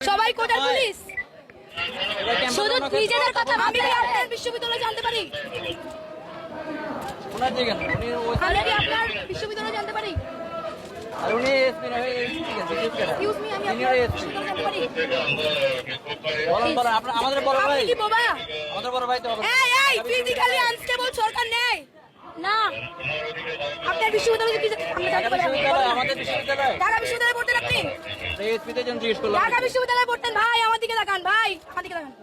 সবাই কোটার পুলিশ শুধু নিজেদের কথা ভাবি আপনার বিশ্ববিদ্যালয় জানতে পারি ওনার দিকে না উনি আমি কি আপনার বিশ্ববিদ্যালয় জানতে পারি আর উনি এসপি না ঠিক আছে এক্সকিউজ মি আমি আপনার বিশ্ববিদ্যালয় জানতে পারি বলেন বলেন আমাদের বড় ভাই আপনি কি বাবা আমাদের বড় ভাই তো এই ফিজিক্যালি আনস্টেবল সরকার নেই না আপনার বিশ্ববিদ্যালয় কি আমরা জানতে পারি আমাদের বিশ্ববিদ্যালয় ঢাকা বিশ্ববিদ্যালয়ে পড়তেন আপনি এসপি তে জিজ্ঞেস করলাম ঢাকা বিশ্ববিদ্যালয়ে পড়তেন ভাই আমার দিকে তাকান ভাই আমার দিকে তাকান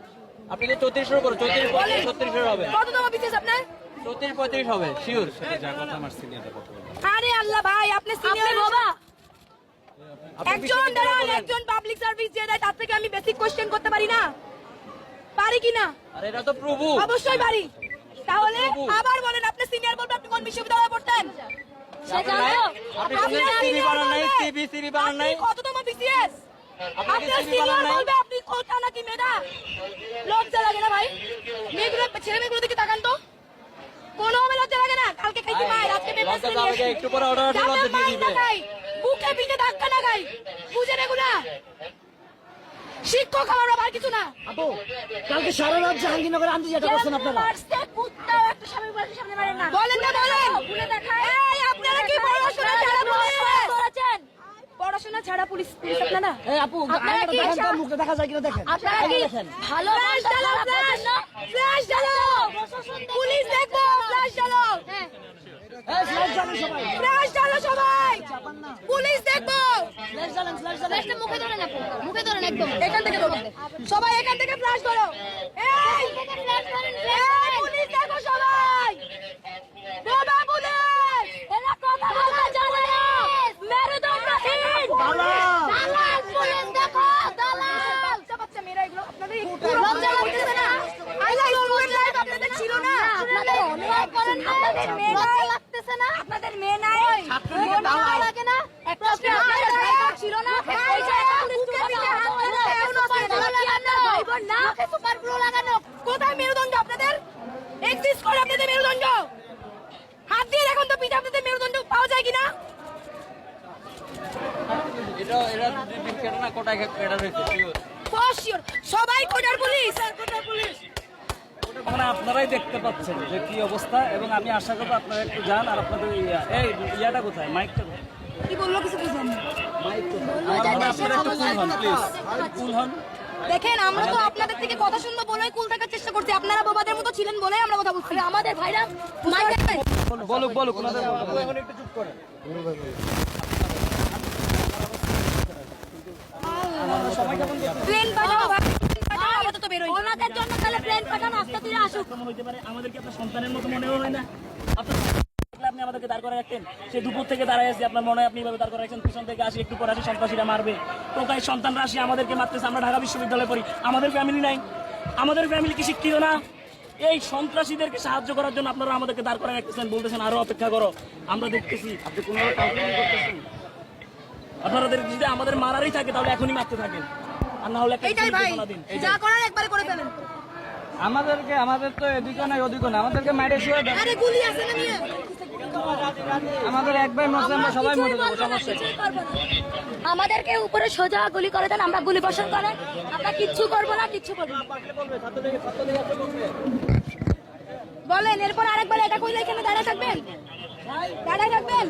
আপনি যে 34 করো 34 36 হবে কততম বিশেষ আপনার 34 35 হবে শিওর যা কথা আমার সিনিয়রটা কথা বলে আরে আল্লাহ ভাই আপনি সিনিয়র বাবা একজন পাবলিক সার্ভিস যে দেয় তার থেকে আমি বেসিক কোশ্চেন করতে পারি না পারি কি না আরে এটা তো প্রভু অবশ্যই পারি তাহলে আবার বলেন আপনি সিনিয়র বলবেন আপনি কোন বিশ্ববিদ্যালয়ে পড়তেন সে জানো আপনি সিবি বানান নাই সিবি বানান নাই কততম বিসিএস আপনি আপনি সিবি বানান সিনিয়র নাই বলবে আপনি কোথা নাকি মেধা লজ্জা লাগে না ভাই মেয়েগুলো ছেলে মেয়েগুলো দিকে তাকান তো কোনো লজ্জা লাগে না কালকে খাইতে মায়ের আজকে পেপার লজ্জা লাগে একটু পরে অর্ডার লজ্জা দিয়ে দিবে বুকে পিঠে ধাক্কা না খাই বুঝেন এগুলা শিক্ষক আমরা আর কিছু না আপু কালকে সারা রাত জাহাঙ্গীরনগর আনতে যেটা করছেন আপনারা বলেন না বলেন এই আপনারা কি পড়াশোনা ছাড়া করেছেন পড়াশোনা ছাড়া পুলিশ পুলিশ আপনারা এই আপু আপনারা কি দেখেন তো মুখটা দেখা যায় কিনা দেখেন আপনারা কি ভালো ফ্ল্যাশ জ্বালো পুলিশ দেখো ফ্ল্যাশ জ্বালো এই ফ্ল্যাশ জ্বালান সবাই ফ্ল্যাশ জ্বালো সবাই পুলিশ দেখো ফ্ল্যাশ জ্বালান ফ্ল্যাশটা মুখে ধরেন আপু মুখে ধরেন একদম এখান থেকে ধরুন সবাই এখান থেকে ফ্ল্যাশ ধরো এই ফ্ল্যাশ ধরেন পুলিশ দেখো সবাই বাবা পুলিশ এরা কথা বলতে জানে না মেরুদণ্ডহীন দালাল পুলিশ দেখো দালাল বাচ্চা বাচ্চা মেয়েরা এগুলো আপনাদের লজ্জা লাগতেছে না আইলা স্কুল লাইফ আপনাদের ছিল না আপনাদের অনুভব করেন না লজ্জা লাগতেছে না আপনাদের মেয়ে নাই লজ্জা লাগে না একটা আপনাদের ভাই ছিল না এই জায়গা বুকে পিঠে হাত ধরে এমন ভাই বোন না সুপার প্রো লাগানো কোথায় মেরুদণ্ড আপনাদের এক্সিস্ট করে আপনাদের মেরুদণ্ড হাত দিয়ে দেখুন তো পিঠে আপনাদের মেরুদণ্ড পাওয়া যায় কিনা এটা কেটে না কোটায় কেটে রয়েছে শিওর সবাই কোটার পুলিশ কোটার পুলিশ মানে আপনারাই দেখতে পাচ্ছেন যে কি অবস্থা এবং আমি আশা করবো আপনারা একটু যান আর আপনাদের এই ইয়াটা কোথায় মাইকটা কোথায় কি বললো কিছু বুঝলাম না আমার মনে হয় আপনারা একটু কুল হন প্লিজ কুল হন দেখেন আমরা তো আপনাদের থেকে কথা শুনবো বলেই কুল থাকার চেষ্টা করছি আপনারা বাবাদের মতো ছিলেন বলেই আমরা কথা বলছি আমাদের ভাইরা বলুক ওনাদের এখন একটু চুপ করেন প্লেন পাঠাও আমাদের তো বেরোই ওনাদের জন্য তাহলে প্লেন পাঠান আস্তে ধীরে আসুক হইতে পারে আমাদেরকে আপনার সন্তানের মতো মনে হয় না আপনার আপনি আমাদেরকে দাঁড় করে রাখতেন সে দুপুর থেকে দাঁড়ায় আছে আপনার মনে হয় আপনি এভাবে দাঁড় করে রাখছেন পিছন থেকে আসি একটু পরে আসি সন্ত্রাসীরা মারবে টোকাই সন্তানরা আসি আমাদেরকে মারতেছে আমরা ঢাকা বিশ্ববিদ্যালয়ে পড়ি আমাদের ফ্যামিলি নাই আমাদের ফ্যামিলি কি শিক্ষিত না এই সন্ত্রাসীদেরকে সাহায্য করার জন্য আপনারা আমাদেরকে দাঁড় করে রাখতেছেন বলতেছেন আরো অপেক্ষা করো আমরা দেখতেছি আপনি কোনোভাবে কাউন্সিলিং করতেছেন আপনাদের যদি আমাদের মারারই থাকে তাহলে এখনই মারতে থাকেন আর না হলে এইটাই ভাই যা করার একবারে করে ফেলেন আমাদের তো এদিকে নাই ওদিকে না আমাদেরকে মাইরে শুয়ে আরে গুলি আছে না নিয়ে আমাদের এক ভাই মরছে আমরা সবাই মরে যাবো সমস্যা আমাদেরকে উপরে সোজা গুলি করে দেন আমরা গুলি বর্ষণ করেন আমরা কিচ্ছু করবো না কিচ্ছু করবো না বলেন এরপর আরেকবার এটা কইলে এখানে দাঁড়ায় থাকবেন দাঁড়ায় থাকবেন